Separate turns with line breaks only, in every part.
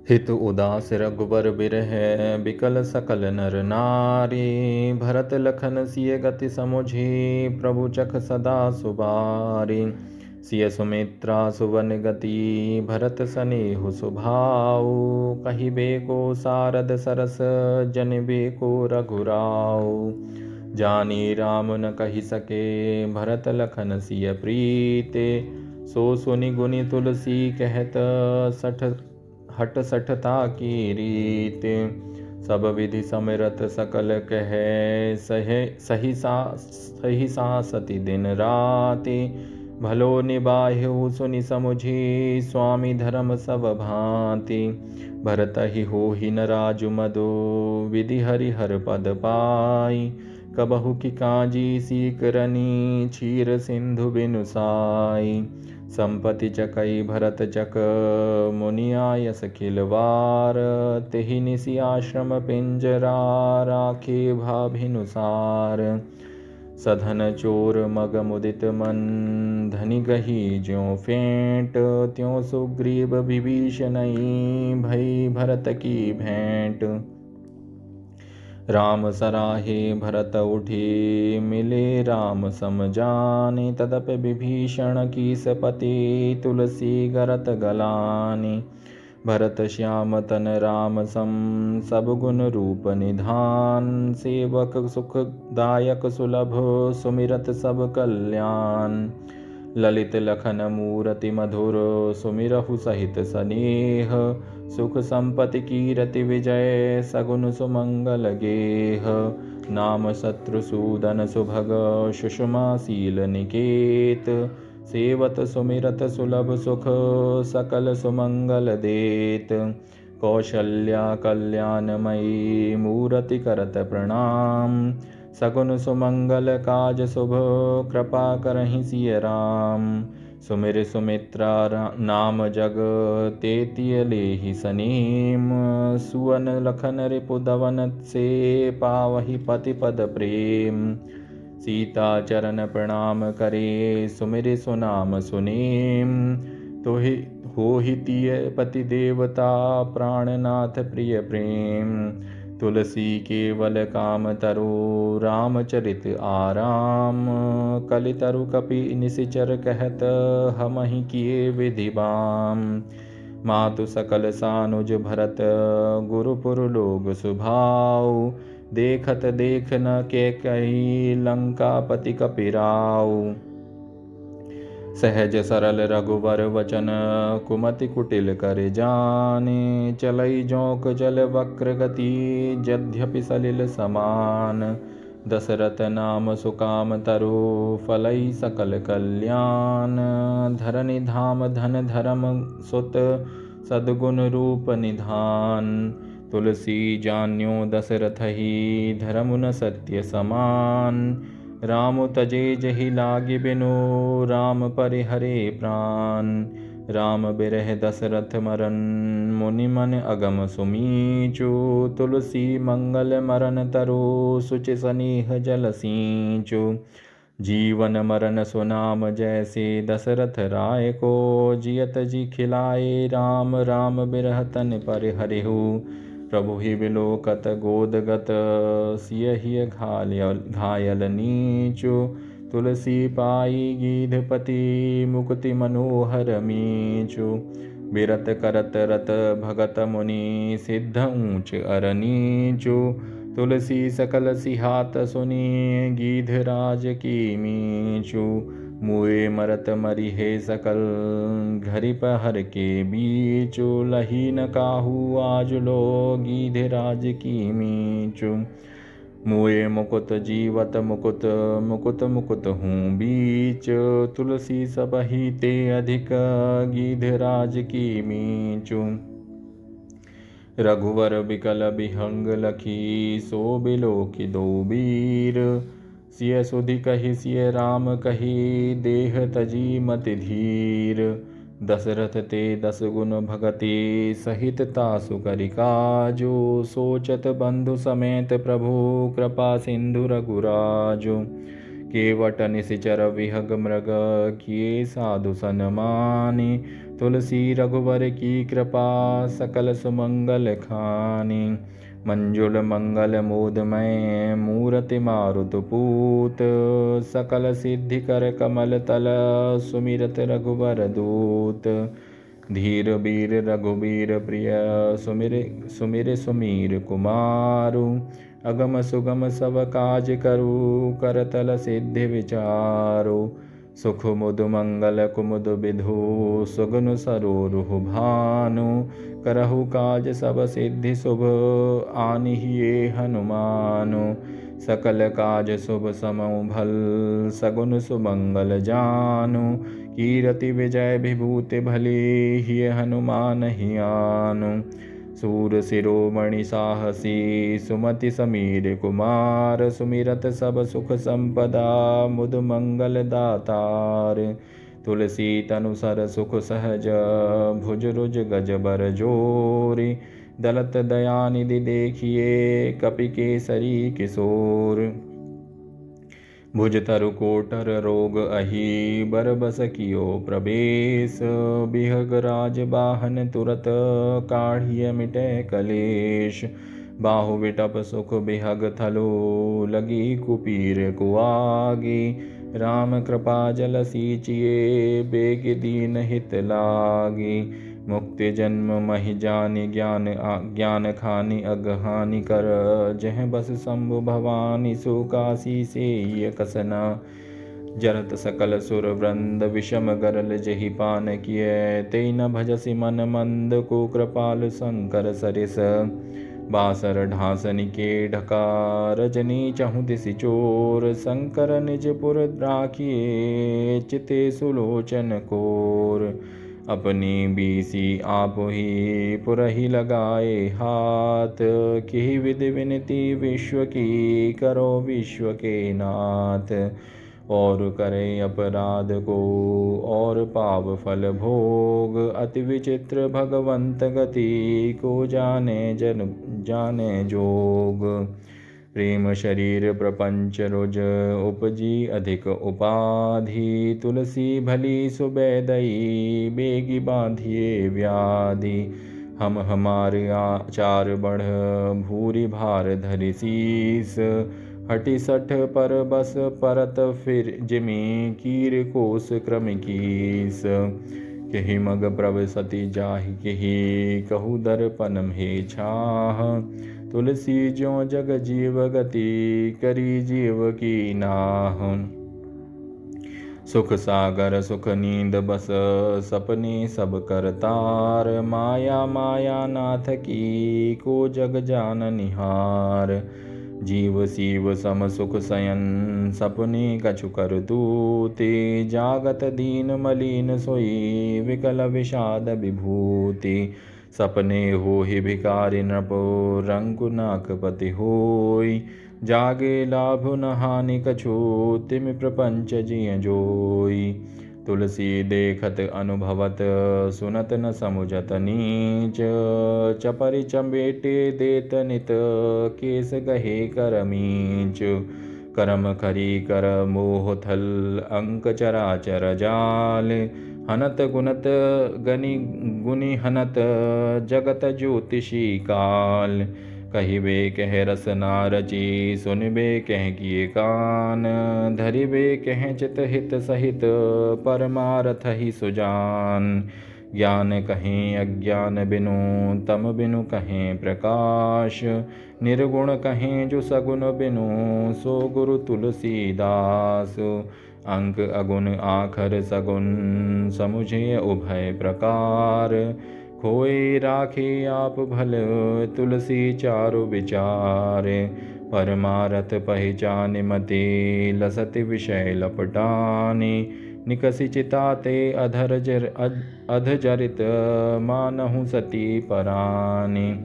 हित उदास रघुबर बिरह बिकल सकल नर नारी। भरत लखन सिय गति समुझी प्रभु चख सदा सुबारी। सिय सुमित्रा सुवन गति भरत सनेहु सुभाऊ। कहिबे को सारद सरस जनिबे को रघुराऊ। जानी राम न कहि सके भरत लखन सिय प्रीते। सो सुनि गुनि तुलसी कहत सठ हट सठता की रीत। सब विधि समिरत सकल कहे सही सासति दिन राति। भलो निबाह्यु सुनि समुझी स्वामी धर्म सब भांति। भरत ही हो ही न राजु मदो विधि हरिहर पद पाई। कबहु की काजी सीकरनी क्षीर सिंधु बिनु साई। संपति चकई भरत चक मुनियायस खिलवार। तेहि निसि आश्रम पिंजरा राखे भाभिनुसार। सधन चोर मग मुदित मन धनि गही ज्यों फेंट। त्यों सुग्रीव विभीषणई भई भरत की भेंट। राम सराहे भरत उठे मिले राम सम जाने। तदप विभीषण की सपति तुलसी गरत गलानी। भरत श्याम तन राम सम सब गुण रूप निधान। सेवक सुखदायक सुलभ सुमिरत सब कल्याण। ललित लखन मूरति मधुर सुमिरहु सहित सनेह। सुख संपत्ति कीरति विजय सगुन सुमंगल गेह। नाम शत्रुसूदन सुभग सुषमा शील निकेत। सेवत सुमिरत सुलभ सुख सकल सुमंगल देत। कौशल्या कल्याणमयी मूरति करत प्रणाम। सगुन सुमंगल काज शुभ कृपा करहि सिय राम। सुमिर सुमित्रा नाम जग तेतिय लेहि सनेम। सुवन लखन रिपु दवन से पावहि पति पद प्रेम। सीता चरण प्रणाम करे सुमिर सुनाम सुनेम। तोहि होहि तिय पति देवता प्राणनाथ प्रिय प्रेम। तुलसी केवल काम तरु रामचरित आराम। कलितरु कपि निसिचर कहत हमहि किए विधि बाम। मातु सकल सानुज भरत गुरुपुर लोग सुभाऊ। देखत देख न के कही लंकापति कपिराऊ। सहज सरल रघुवर वचन कुमति कुटिल कर जाने। चलई जोंक जल वक्र गति यद्यपि सलिल समान। दशरथ नाम सुकाम तरु फलई सकल कल्याण। धरनि धाम धन धर्म सुत सद्गुण रूप निधान। तुलसी जान्यो दशरथ ही धर्म न सत्य समान। राम तजे जहि लागे बिनु राम परिहरे प्राण। राम बिरह दशरथ मरन मुनि मन अगम सुमीचु। तुलसी मंगल मरन तरु सुच सनेह जल सींचु। जीवन मरन सुनाम जैसे दशरथ राय को। जियत जी खिलाए राम राम बिरह तन परिहरिहु। प्रभु ही बिलोकत गोदगत सियहि घायल नीचु। तुलसी पाई गीधपति मुकुति मनोहर मीचु। बिरत करत रत भगत मुनि सिद्ध ऊंच अरनीचु। तुलसी सकल सिहात सुनी गीधराज की मीचु। मुए मरत मरि हे सकल घरि पहर के बीचु। लही न काहू आज लो गीधराज की मीचु। मुए मुकुत जीवत मुकुत मुकुत मुकुत हूँ बीच। तुलसी सबहि ते अधिक गीधराज की मीचु। रघुवर बिकल बिहंग लखी सो बिलो की दो वीर। सिय सुधि कहि सिय राम कही देह तजी मति धीर। दशरथ ते 10 गुण भगति सहित तासु करि काजु। सोचत बंधु समेत प्रभु कृपा सिंधु रघुराजु। केवट निशिचर विहग मृग किए साधु सन्मानी। तुलसी रघुवर की कृपा सकल सुमंगल खानी। मंजुल मंगल मोदमय मूरति मारुत पूत सकल सिद्धि कर कमल तल सुमिरत रघुवर दूत। धीर बीर रघुबीर प्रिय सुमिर सुमिर सुमीर कुमारु। अगम सुगम सब काज करु करतल सिद्धि विचारु। सुख मुद मंगल कुमुद विधु सुगनु सरोरुह भानु। करहु काज सब सिद्धि शुभ आनिहिए हनुमानु। सकल काज शुभ समउ भल सगुन सुमंगल जानु। कीरति विजय विभूति भली हिय हनुमान हियानु। सूर शिरोमणि साहसी सुमति समीर कुमार। सुमिरत सब सुख संपदा मुद मंगल दातार। तुलसी तनु सर सुख सहज भुज रुज गज बर जोरी। दलत दयानिधि देखिए कपि केसरी किशोर। भुज तरु कोटर रोग अहि बरबस कियो प्रवेश। बिहग राज बाहन तुरत काढ़िय मिटे कलेश। बाहु विटप सुख बिहग थलो लगी कुपीर कुआगी। राम कृपा जल सींचिए बेग दीन हित लागी। मुक्ति जन्म महि जानि ज्ञान खानि अगहानि कर। जह बस शंभु भवानी सुकासी से कसना। जरत सकल सुर वृंद विषम गरल जहि पान किए। ते न भजसि मन मंद को कृपाल शंकर सरिस। बासर ढासनि के ढका रजनी चहु दिसि चोर। शंकर निज पुर राखिए चिते सुलोचन कोर। अपनी बीसी आप ही पुरहि लगाए हाथ। कि विधि विनती विश्व की करो विश्व के नाथ। और करे अपराध को और पाव फल भोग। अति विचित्र भगवंत गति को जाने जोग। प्रेम शरीर प्रपंच रुज उपजी अधिक उपाधि। तुलसी भली सुबेदई बेगी बांधिए व्याधि। हम हमारे आचार बढ़ भूरि भार धरि शीस। हटि सठ पर बस परत फिर जिमि कीर कोस क्रम कीस। केहि मग प्रभ सती जाहि केहि कहु दर्पण हे छाह। तुलसी ज्यों जग जीव गति करी जीव की नाह। सुख सागर सुख नींद बस सपने सब करतार। माया माया नाथ की को जग जान निहार। जीव शिव सम सुख शयन सपने कछु कर दूते। जागत दीन मलिन सोई विकल विषाद विभूति। सपने होहि भिकारी नृपो रंकुनाक पति होई। जागे लाभ न हानि कछु तिमि प्रपंच जिय जोई। तुलसी देखत अनुभवत सुनत न समुझत नीच। चपरि चमेटे देत नित केस गहे कर मीच। करम खरी कर मोह थल अंक चराचर जाल। हनत गुनत गनि गुनि हनत जगत ज्योतिषी काल। कहिबे कह रस नारची सुनबे कह किए कान। धरिबे कह चित हित सहित परमारथ ही सुजान। ज्ञान कहें अज्ञान बिनु तम बिनु कहें प्रकाश। निर्गुण कहें जो सगुन बिनु सो गुरु तुलसीदास। अंक अगुण आखर सगुन समुझे उभय प्रकार। खोए राखे आप भल तुलसी चारु विचार। परमारथ पहचान मते लसत विषय लपटाने। निकसि चिताते अधजरित मानहु सती पराने।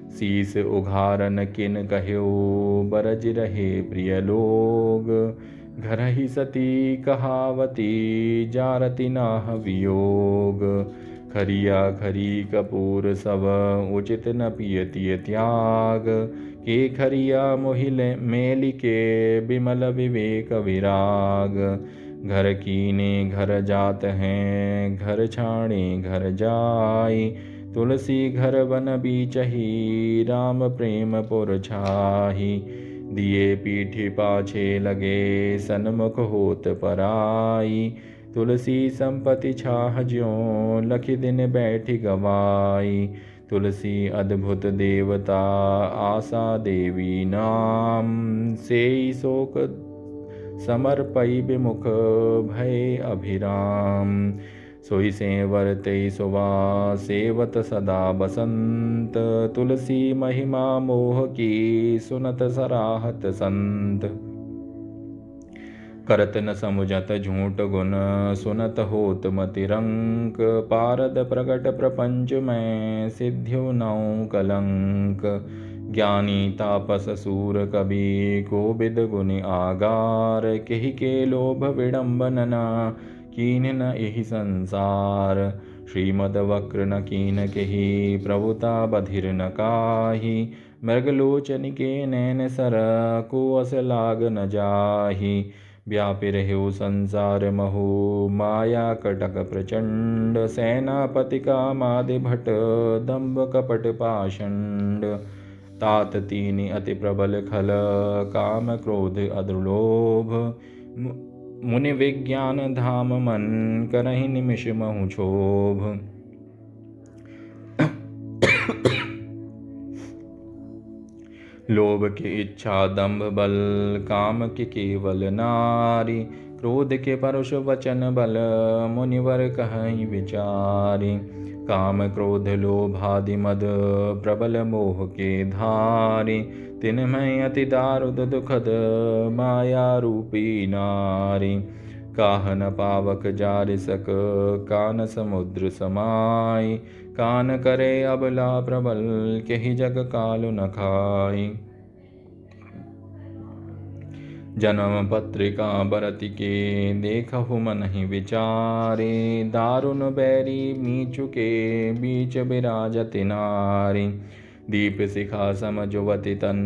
शीस उघारन किन कह्यो बरज रहे प्रिय लोग। घर ही सती कहावती जारति नाह वियोग। खरिया खरी कपूर सब उचित न पियति त्याग। के खरिया मोहि मेलि के बिमल विवेक विराग। घर कीने घर जात हैं, घर छाणे घर जाई। तुलसी घर बन बीचही, राम प्रेम पुर छाही। दिए पीठी पाछे लगे, सन्मुख होत पराई। तुलसी संपत्ति छाह ज्यों, लखि दिन बैठी गवाई। तुलसी अद्भुत देवता, आशा देवी नाम। सेई शोक समर्पई विमुख, भय अभिराम। सोई सेवर तेई सुबह, सेवत सदा बसंत। तुलसी महिमा मोह की, सुनत सराहत संत। करत न समुझत झूठ गुण, सुनत होत मतिरंक। पारद प्रगट प्रपंच में, सिद्ध्यु नौ कलंक। ज्ञानी तापस सूर कवि, कोविद गुण आगार। केहि के लोभ विडम्बनना, कीन न एहि संसार। श्रीमद वक्र न कीन केहि, प्रभुता बधिर न काही। मृगलोचन के नैन सर, को अस लाग न जाही। व्यापि रह्यो संसार महु, माया कटक प्रचंड। सेनापति कामादि भट, दंभ कपट पाषंड। तात तीनि अति प्रबल खल, काम क्रोध अद्रुलोभ। मुनि विज्ञान धाम मन, करहि निमिष महु क्षोभ। लोभ की इच्छा दंभ बल, काम के केवल नारी। क्रोध के परुष वचन बल, मुनिवर कहीं विचारी। काम क्रोध लोभादि मद, प्रबल मोह के धारी। तिनमय अति दारुद दुखद, माया रूपी नारी। काह न पावक जारि सक, कान समुद्र समाई। कान करे अबला प्रबल, केहि जग कालु न खाई। जन्म पत्रिका बरति के, देखहु मनहि विचारे। दारुण बैरी नीचु के, बीच बिराजति नारी। दीप शिखा सम जुवति तन,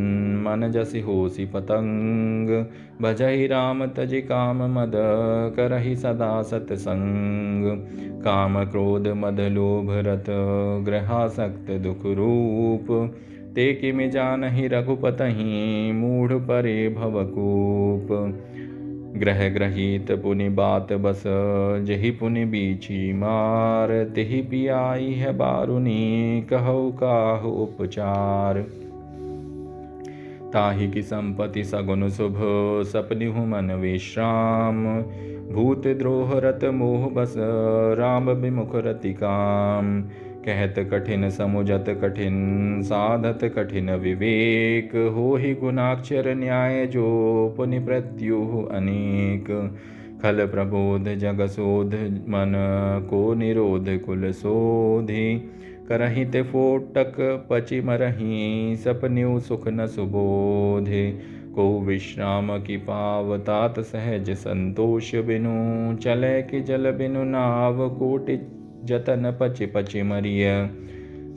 मन जसि होसी पतंग। भजहि राम तजि काम मद, करहि सदा सतसंग। काम क्रोध मद लोभ रत, ग्रहासक्त दुख रूप। ते किमि जानहि रघुपतहि, मूढ़ परे भवकूप। ग्रह ग्रहित पुनि बात बस, जहि पुनि बीची मार। तेहि पियाई है बारुनी, कहु काहु उपचार। ताहि की संपत्ति सगुन शुभ, सपनिहु मन विश्राम। भूत द्रोह रत मोह बस, राम विमुख रति काम। कहत कठिन समुझत कठिन, साधत कठिन विवेक। होहि गुणाक्षर न्याय जो, पुनि मृत्यु अनेक। खल प्रबोध जग शोध मन, को निरोध कुल शोधि। करहि ते फोटक पचि मरहि, सपन्यु सुख न सुबोधे। को विश्राम की पाव, तात सहज संतोष बिनु। चले कि जल बिनु नाव, कोटि जतन पचि पचि मरिय।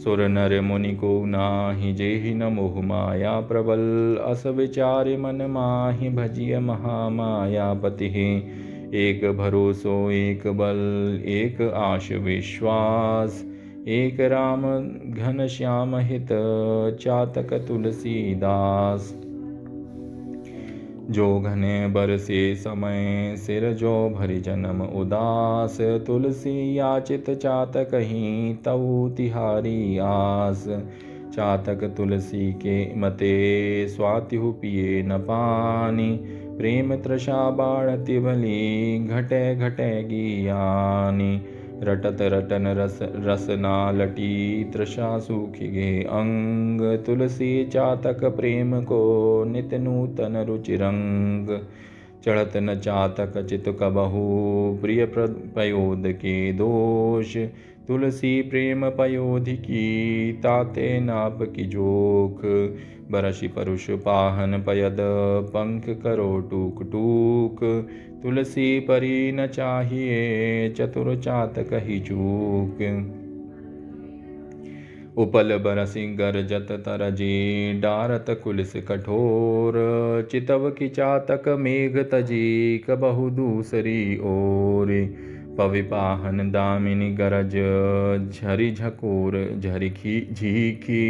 सुर नर मुनि को नाही, जेहि न मोह माया प्रबल। अस विचारि मन माहि, भजिय महामायापति। एक भरोसो एक बल, एक आश विश्वास। एक राम घन श्याम हित, चातक तुलसीदास। जो घने बरसे समय, सिर जो भरि जन्म उदास। तुलसी याचित चातक ही, तऊ तिहारी आस। चातक तुलसी के मते, स्वातिहु पिए न पानी। प्रेम तृषा बाढ़ति भली, घटे घटे गियानी। रटत रटन रस ना लटी, तृषा सूखि गे अंग। तुलसी चातक प्रेम को, नित नूतन रुचि रंग। चढ़त न चातक चित कबहु, प्रिय पयोध के दोष। तुलसी प्रेम पयोधि की, ताते नाप की जोख। बरषि परुष पाहन पयद, पंख करो टूक टूक। तुलसी परी न चाहिए, चतुर चातक ही चूक। उपल बरसि गरजत तरजी डारत कुलिस कठोर। चितव की चातक मेघ तजी कबहु दूसरी ओर। पविपाहन दामिनी गरज झरी झकोर झरी झीखी।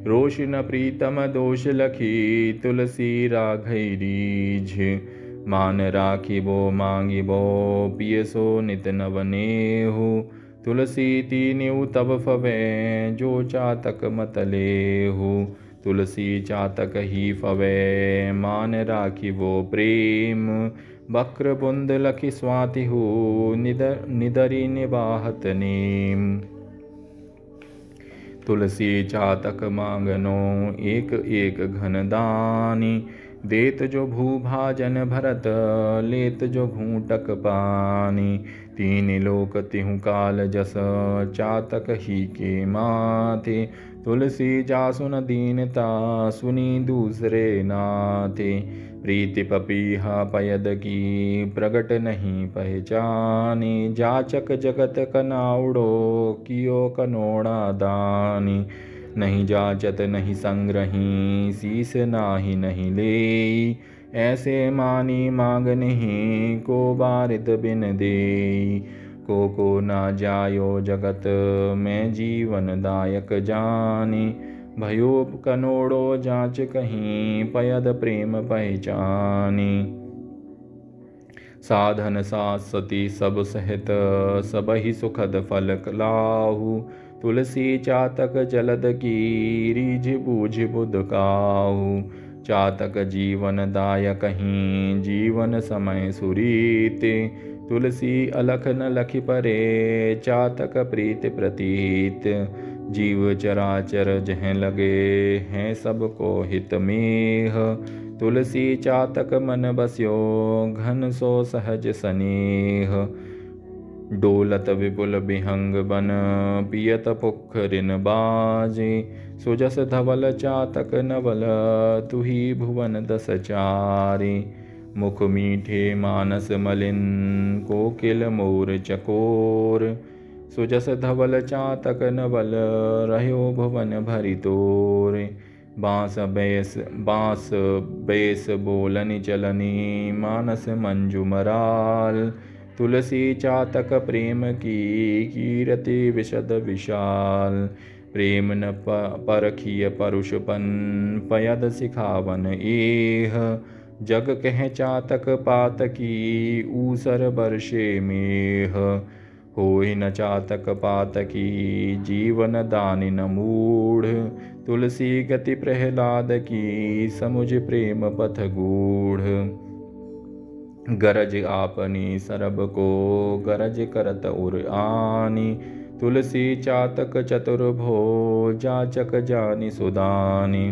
रोष न प्रीतम दोष लखी तुलसी राघई रीझ। मान राखिबो मांगिबो पियसो नित नवनेहु। तुलसी तीन्यु तब फवे जो चातक मत लेहु। तुलसी चातक ही फवे मान राखिबो प्रेम। बक्र बुंद लखि स्वाति हो निदरी निबाहत नेम। तुलसी चातक मांगनो एक एक घन दानी। देत जो भूभाजन भरत लेत जो घूंटक पानी। तीन लोक तिहु काल जस चातक ही के माथे। तुलसी जासुन दीनता सुनी दूसरे नाथे। प्रीति पपीहा पयद की प्रगट नहीं पहचानी। जाचक जगत कनाउड़ो कियो कनोड़ा दानी। नहीं जाचत नहीं संग्रही शीस नाही नहीं लेई। ऐसे मानी मांग नहीं को बारित बिन देई। को ना जायो जगत में जीवन दायक जानी। भयो कनोड़ो जांच कहीं पयद प्रेम पहचानी। साधन सासती सब सहित सब ही सुखद फल लाहु। तुलसी चातक जलद की रीझ बूझ बुध काहू। चातक जीवन दायक ही जीवन समय सुरीते। तुलसी अलख न लखि परे चातक प्रीत प्रतीत। जीव चराचर जह लगे हैं सबको हित मेह। तुलसी चातक मन बस्यो घन सो सहज स्नेह। डोलत विपुल विहंग बन पियत पुखरिन बाजे। सुजस धवल चातक नवल तुही भुवन दस चारे। मुख मीठे मानस मलिन कोकिल मोर चकोर। सुजस धवल चातक नवल रह्यो भुवन भरि तोर। बाँस बेस बोलनि चलनी मानस मंजु मराल। तुलसी चातक प्रेम की कीरति विशद विशाल। प्रेम न परखिय परुषपन पयद सिखावन एह। जग कह चातक पात की ऊसर बरषे मेह। होई न चातक पात की जीवन दानि न मूढ़। तुलसी गति प्रहलाद की समुझ प्रेम पथ गूढ़। गरज आपनी सरब को गरज करत उर आनी। तुलसी चातक चतुर भो जाचक जानि सुदानी।